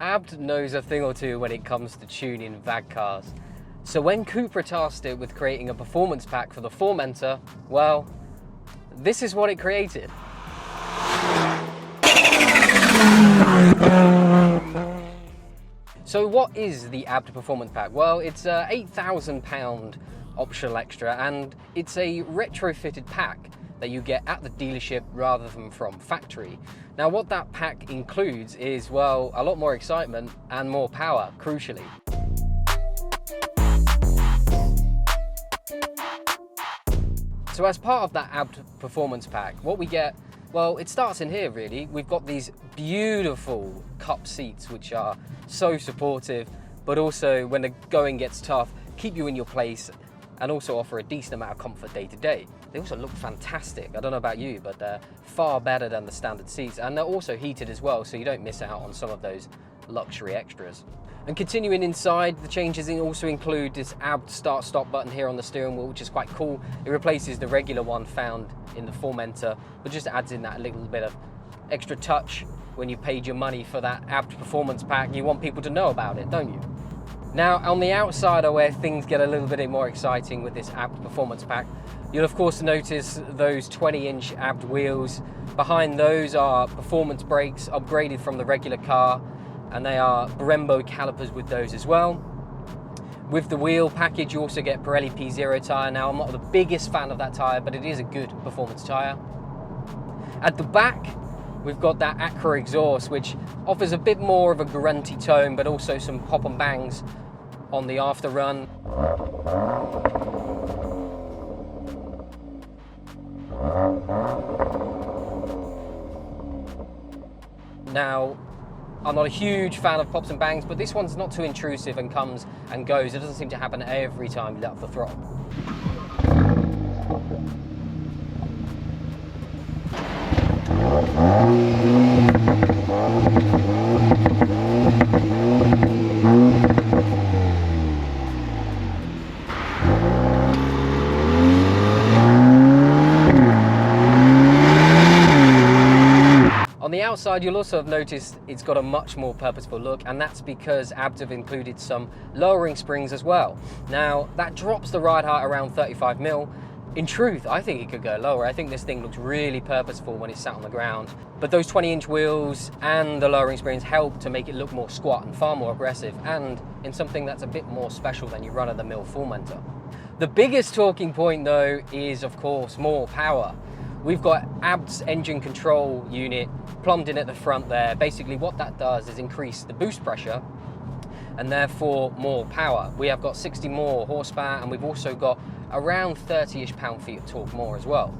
ABT knows a thing or two when it comes to tuning VAG cars. So when Cupra tasked it with creating a performance pack for the Formentor, well, this is what it created. So what is the ABT Performance Pack? Well, it's a £8,000 optional extra, and it's a retrofitted pack that you get at the dealership rather than from factory. Now what that pack includes is, well, a lot more excitement and more power, crucially. So as part of that ABT Performance Pack, what we get, well, it starts in here really. We've got these beautiful cup seats which are so supportive, but also when the going gets tough, keep you in your place and also offer a decent amount of comfort day to day. They also look fantastic. I don't know about you, but they're far better than the standard seats, and they're also heated as well, so you don't miss out on some of those luxury extras. And continuing inside, the changes also include this ABT start-stop button here on the steering wheel, which is quite cool. It replaces the regular one found in the Formentor, but just adds in that little bit of extra touch when you paid your money for that ABT Performance Pack. You want people to know about it, don't you? Now, on the outside are where things get a little bit more exciting with this ABT Performance Pack. You'll of course notice those 20-inch ABT wheels. Behind those are performance brakes upgraded from the regular car, and they are Brembo calipers with those as well. With the wheel package, you also get Pirelli P0 tyre. Now, I'm not the biggest fan of that tyre, but it is a good performance tyre. At the back, we've got that Acura exhaust, which offers a bit more of a grunty tone, but also some pop and bangs on the after run. Now, I'm not a huge fan of pops and bangs, but this one's not too intrusive and comes and goes. It doesn't seem to happen every time you let off the throttle. On the outside, you'll also have noticed it's got a much more purposeful look, and that's because ABT have included some lowering springs as well. Now, that drops the ride height around 35mm. In truth, I think it could go lower. I think this thing looks really purposeful when it's sat on the ground. But those 20-inch wheels and the lowering springs help to make it look more squat and far more aggressive, and in something that's a bit more special than your run-of-the-mill Formentor. The biggest talking point, though, is, of course, more power. We've got ABT's engine control unit plumbed in at the front there. Basically, what that does is increase the boost pressure and therefore more power. We have got 60 more horsepower, and we've also got around 30-ish pound-feet of torque more as well.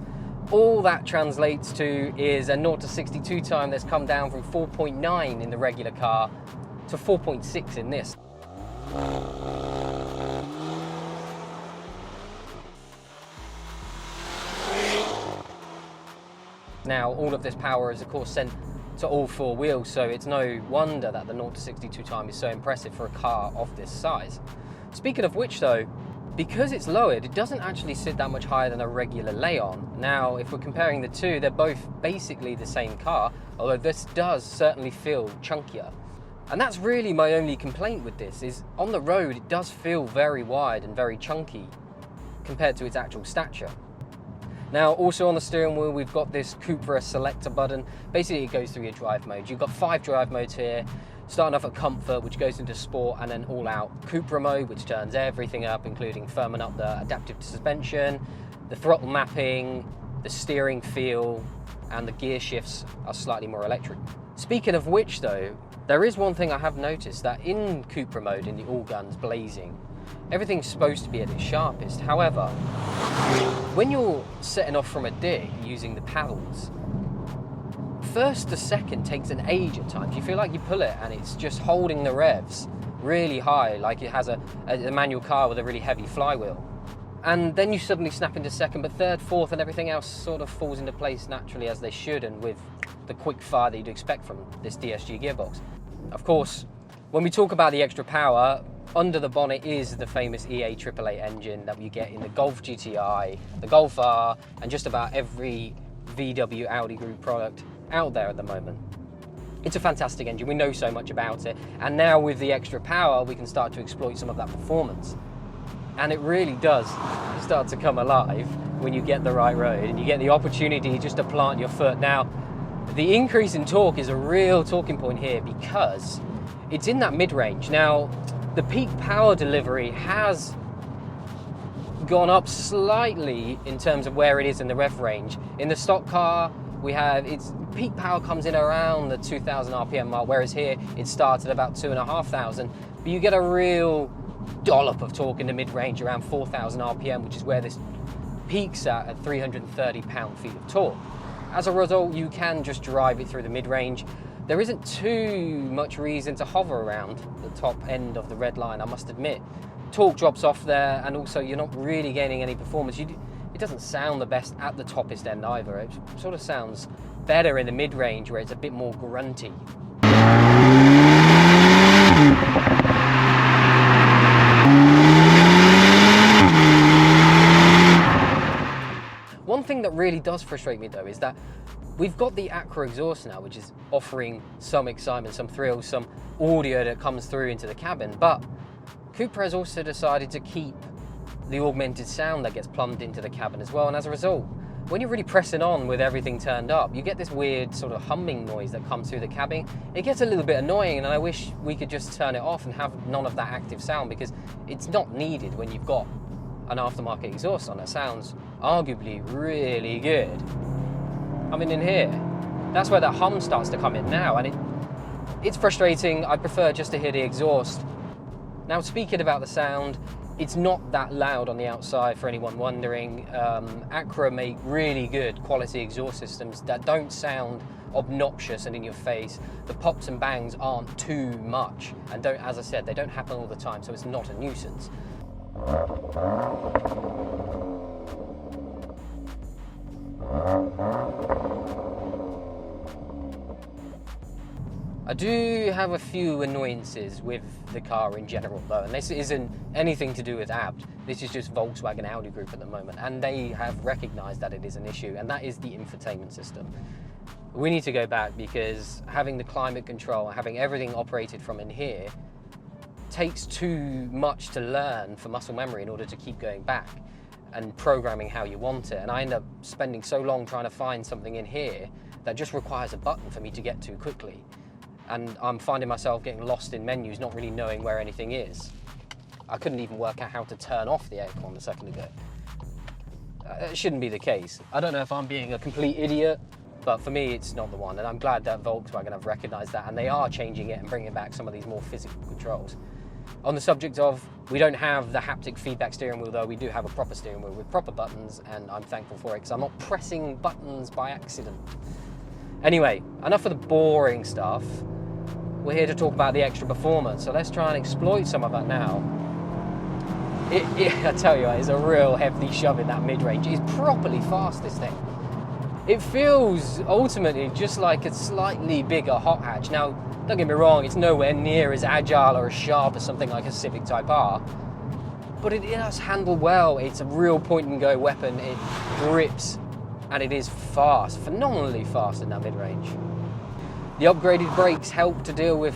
All that translates to is a 0 to 62 time that's come down from 4.9 in the regular car to 4.6 in this. Now, all of this power is of course sent to all four wheels, so it's no wonder that the 0 to 62 time is so impressive for a car of this size. Speaking of which though, because it's lowered, it doesn't actually sit that much higher than a regular lay-on. Now, if we're comparing the two, they're both basically the same car, although this does certainly feel chunkier. And that's really my only complaint with this, is on the road it does feel very wide and very chunky compared to its actual stature. Now, also on the steering wheel, we've got this Cupra selector button. Basically, it goes through your drive mode. You've got 5 drive modes here, starting off at comfort, which goes into sport, and then all out Cupra mode, which turns everything up, including firming up the adaptive suspension, the throttle mapping, the steering feel, and the gear shifts are slightly more electric. Speaking of which though, there is one thing I have noticed, that in Cupra mode, in the all guns blazing, everything's supposed to be at its sharpest. However, when you're setting off from a dig using the paddles, first to second takes an age at times. You feel like you pull it and it's just holding the revs really high, like it has a manual car with a really heavy flywheel. And then you suddenly snap into second, but third, fourth, and everything else sort of falls into place naturally as they should, and with the quick fire that you'd expect from this DSG gearbox. Of course, when we talk about the extra power, under the bonnet is the famous EA 888 engine that you get in the Golf GTI, the Golf R, and just about every VW Audi Group product out there at the moment. It's a fantastic engine, we know so much about it, and now with the extra power we can start to exploit some of that performance. And it really does start to come alive when you get the right road and you get the opportunity just to plant your foot. Now, the increase in torque is a real talking point here because it's in that mid-range. Now, the peak power delivery has gone up slightly in terms of where it is in the rev range. In the stock car, we have its peak power comes in around the 2,000 RPM mark, whereas here it starts at about 2,500. But you get a real dollop of torque in the mid-range around 4,000 RPM, which is where this peaks at 330 pound-feet of torque. As a result, you can just drive it through the mid-range. There isn't too much reason to hover around the top end of the red line, I must admit. Torque drops off there, and also you're not really gaining any performance. It doesn't sound the best at the toppest end either. It sort of sounds better in the mid-range where it's a bit more grunty. One thing that really does frustrate me though is that we've got the Acura exhaust now, which is offering some excitement, some thrills, some audio that comes through into the cabin, but Cupra has also decided to keep the augmented sound that gets plumbed into the cabin as well, and as a result, when you're really pressing on with everything turned up, you get this weird sort of humming noise that comes through the cabin. It gets a little bit annoying, and I wish we could just turn it off and have none of that active sound, because it's not needed when you've got an aftermarket exhaust on. It sounds arguably really good. I mean, in here, that's where that hum starts to come in now, and it's frustrating. I prefer just to hear the exhaust. Now, speaking about the sound, it's not that loud on the outside for anyone wondering. Acura make really good quality exhaust systems that don't sound obnoxious and in your face. The pops and bangs aren't too much, and don't, as I said, they don't happen all the time, so it's not a nuisance. I do have a few annoyances with the car in general though, and this isn't anything to do with ABT. This is just Volkswagen Audi Group at the moment, and they have recognised that it is an issue, and that is the infotainment system. We need to go back, because having the climate control, having everything operated from in here, takes too much to learn for muscle memory in order to keep going back and programming how you want it. And I end up spending so long trying to find something in here that just requires a button for me to get to quickly. And I'm finding myself getting lost in menus, not really knowing where anything is. I couldn't even work out how to turn off the aircon a second ago. It shouldn't be the case. I don't know if I'm being a complete idiot, but for me it's not the one, and I'm glad that Volkswagen have recognised that, and they are changing it and bringing back some of these more physical controls. On the subject of, we don't have the haptic feedback steering wheel though, we do have a proper steering wheel with proper buttons, and I'm thankful for it because I'm not pressing buttons by accident. Anyway, enough of the boring stuff. We're here to talk about the extra performance, so let's try and exploit some of that now. I tell you, it's a real hefty shove in that mid-range. It's properly fast, this thing. It feels ultimately just like a slightly bigger hot hatch. Now, don't get me wrong, it's nowhere near as agile or as sharp as something like a Civic Type R, but it does handle well. It's a real point-and-go weapon. It grips, and it is fast, phenomenally fast in that mid-range. The upgraded brakes help to deal with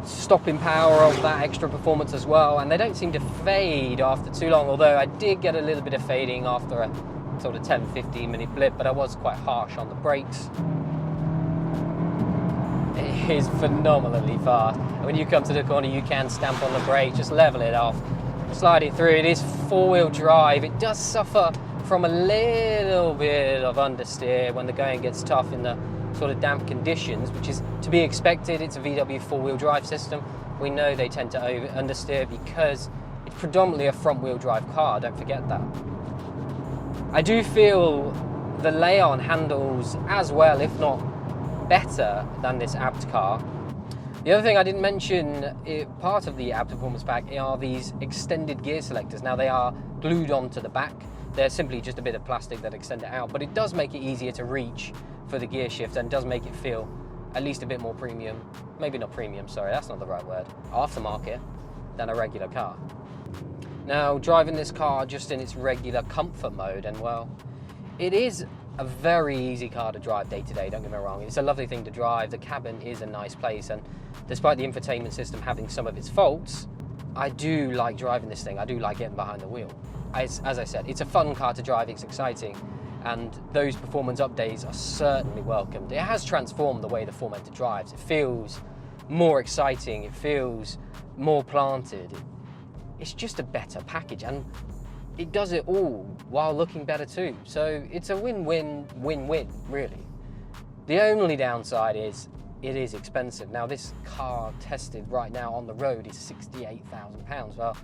stopping power of that extra performance as well, and they don't seem to fade after too long, although I did get a little bit of fading after a sort of 10-15 minute blip, but I was quite harsh on the brakes. It is phenomenally fast. And when you come to the corner, you can stamp on the brake, just level it off, slide it through. It is four-wheel drive. It does suffer from a little bit of understeer when the going gets tough in the sort of damp conditions, which is to be expected. It's a VW four-wheel drive system. We know they tend to understeer because it's predominantly a front-wheel drive car, don't forget that. I do feel the Leon handles as well, if not better, than this ABT car. The other thing I didn't mention, part of the ABT Performance Pack, are these extended gear selectors. Now, they are glued onto the back. They're simply just a bit of plastic that extend it out, but it does make it easier to reach for the gear shift, and does make it feel at least a bit more premium. Maybe not premium, sorry, that's not the right word. Aftermarket than a regular car. Now, driving this car just in its regular comfort mode, and well, it is a very easy car to drive day to day, don't get me wrong. It's a lovely thing to drive. The cabin is a nice place, and despite the infotainment system having some of its faults, I do like driving this thing. I do like getting behind the wheel. As I said, it's a fun car to drive, it's exciting, and those performance updates are certainly welcomed. It has transformed the way the Formentor drives. It feels more exciting, it feels more planted. It's just a better package, and it does it all while looking better too. So it's a win-win, win-win, really. The only downside is it is expensive. Now, this car tested right now on the road is £68,000. Well,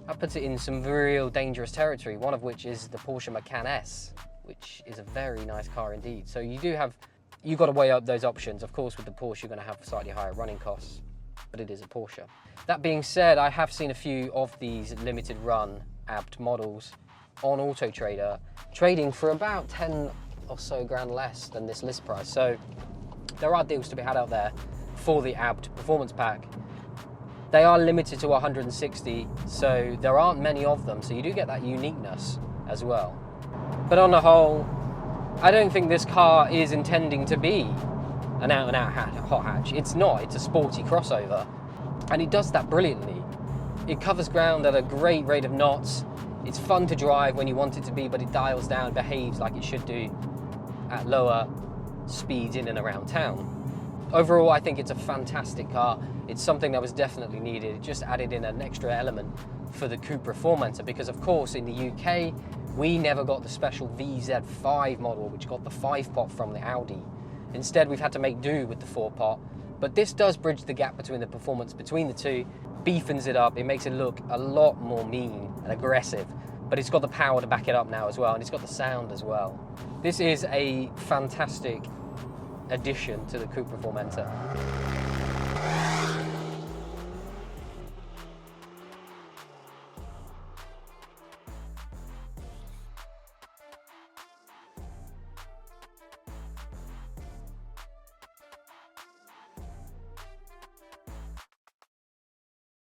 that puts it in some real dangerous territory, one of which is the Porsche Macan S, which is a very nice car indeed. So you've got to weigh up those options. Of course, with the Porsche, you're going to have slightly higher running costs, but it is a Porsche. That being said, I have seen a few of these limited run ABT models on Auto Trader trading for about 10 or so grand less than this list price. So there are deals to be had out there for the ABT Performance Pack. They are limited to 160, so there aren't many of them, so you do get that uniqueness as well. But on the whole, I don't think this car is intending to be an out-and-out hot hatch. It's not. It's a sporty crossover, and it does that brilliantly. It covers ground at a great rate of knots. It's fun to drive when you want it to be, but it dials down, behaves like it should do at lower speeds in and around town. Overall, I think it's a fantastic car. It's something that was definitely needed. It just added in an extra element for the Cupra Formentor, because of course in the UK, we never got the special VZ5 model, which got the 5-pot from the Audi. Instead, we've had to make do with the 4-pot, but this does bridge the gap between the performance between the two, beefens it up, it makes it look a lot more mean and aggressive, but it's got the power to back it up now as well, and it's got the sound as well. This is a fantastic addition to the Cupra Formentor.